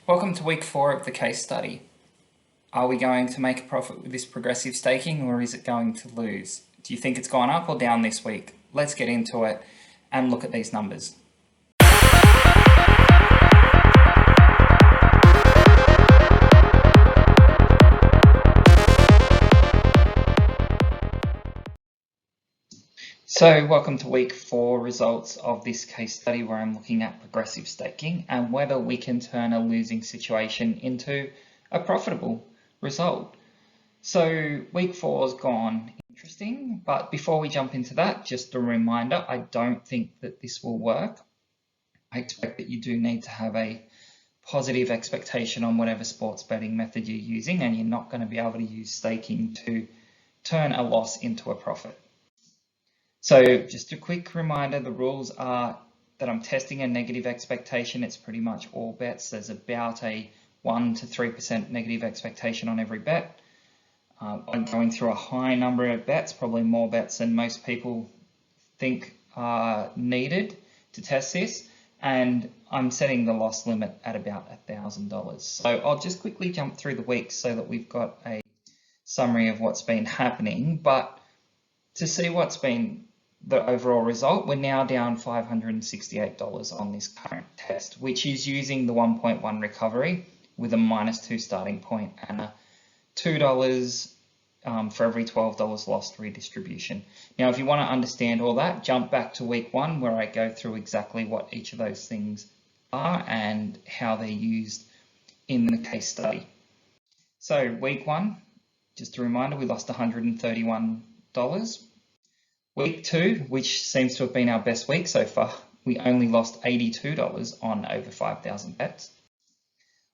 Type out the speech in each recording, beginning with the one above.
Welcome to week 4 of the case study. Are we going to make a profit with this progressive staking, or is it going to lose? Do you think it's gone up or down this week? Let's get into it and look at these numbers. So welcome to week 4 results of this case study, where I'm looking at progressive staking and whether we can turn a losing situation into a profitable result. So week 4 has gone interesting, but before we jump into that, just a reminder, I don't think that this will work. I expect that you do need to have a positive expectation on whatever sports betting method you're using, and you're not going to be able to use staking to turn a loss into a profit. So just a quick reminder, the rules are that I'm testing a negative expectation. It's pretty much all bets. There's about a 1 to 3% negative expectation on every bet. I'm going through a high number of bets, probably more bets than most people think are needed to test this. And I'm setting the loss limit at about $1,000. So I'll just quickly jump through the weeks so that we've got a summary of what's been happening. But to see what's been the overall result, we're now down $568 on this current test, which is using the 1.1 recovery with a -2 starting point and a $2 for every $12 lost redistribution. Now, if you want to understand all that, jump back to week 1, where I go through exactly what each of those things are and how they're used in the case study. So week 1, just a reminder, we lost $131. Week 2, which seems to have been our best week so far, we only lost $82 on over 5,000 bets.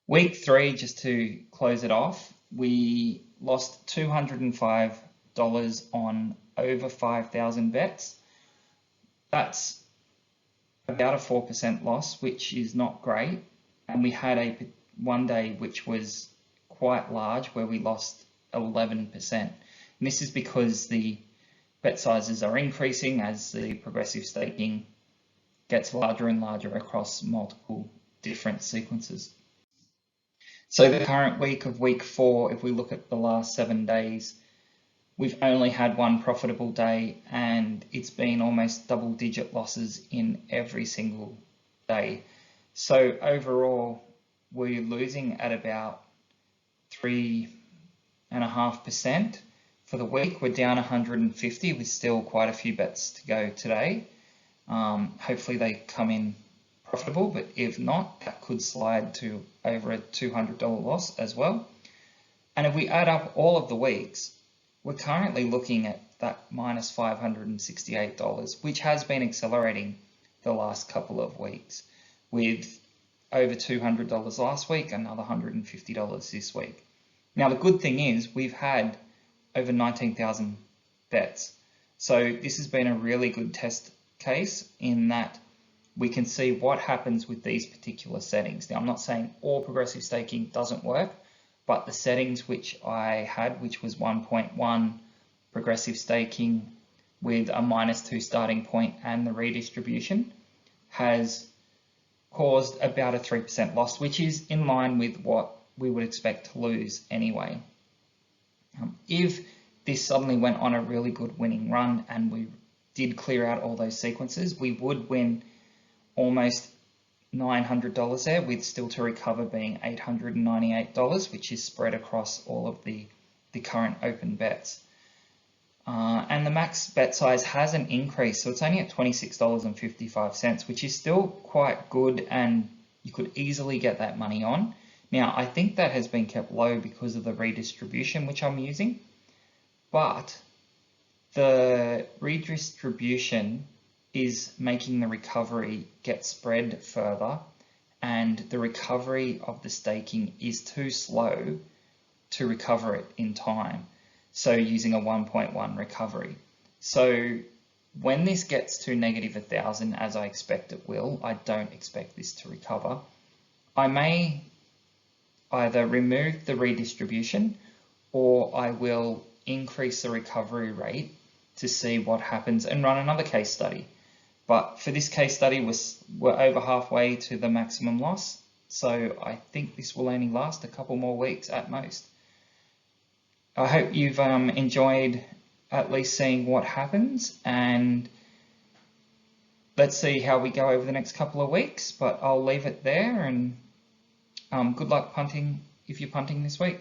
Week 3, just to close it off, we lost $205 on over 5,000 bets. That's about a 4% loss, which is not great. And we had one day which was quite large, where we lost 11%. And this is because the bet sizes are increasing as the progressive staking gets larger and larger across multiple different sequences. So the current week of week 4, if we look at the last 7 days, we've only had one profitable day, and it's been almost double-digit losses in every single day. So overall, we're losing at about 3.5%. For the week, we're down 150 with still quite a few bets to go today. Hopefully they come in profitable, but if not, that could slide to over a $200 loss as well. And if we add up all of the weeks, we're currently looking at that minus $568, which has been accelerating the last couple of weeks, with over $200 last week, another $150 this week. Now, the good thing is we've had over 19,000 bets. So this has been a really good test case in that we can see what happens with these particular settings. Now, I'm not saying all progressive staking doesn't work, but the settings which I had, which was 1.1 progressive staking with a -2 starting point and the redistribution, has caused about a 3% loss, which is in line with what we would expect to lose anyway. If this suddenly went on a really good winning run and we did clear out all those sequences, we would win almost $900 there, with still to recover being $898, which is spread across all of the current open bets. And the max bet size hasn't increased, so it's only at $26.55, which is still quite good, and you could easily get that money on. Now, I think that has been kept low because of the redistribution which I'm using, but the redistribution is making the recovery get spread further, and the recovery of the staking is too slow to recover it in time. So using a 1.1 recovery. So when this gets to negative 1,000, as I expect it will, I don't expect this to recover. I may either remove the redistribution, or I will increase the recovery rate to see what happens and run another case study. But for this case study, we're over halfway to the maximum loss, So I think this will only last a couple more weeks at most. I hope you've enjoyed at least seeing what happens, and let's see how we go over the next couple of weeks, but I'll leave it there, and good luck punting if you're punting this week.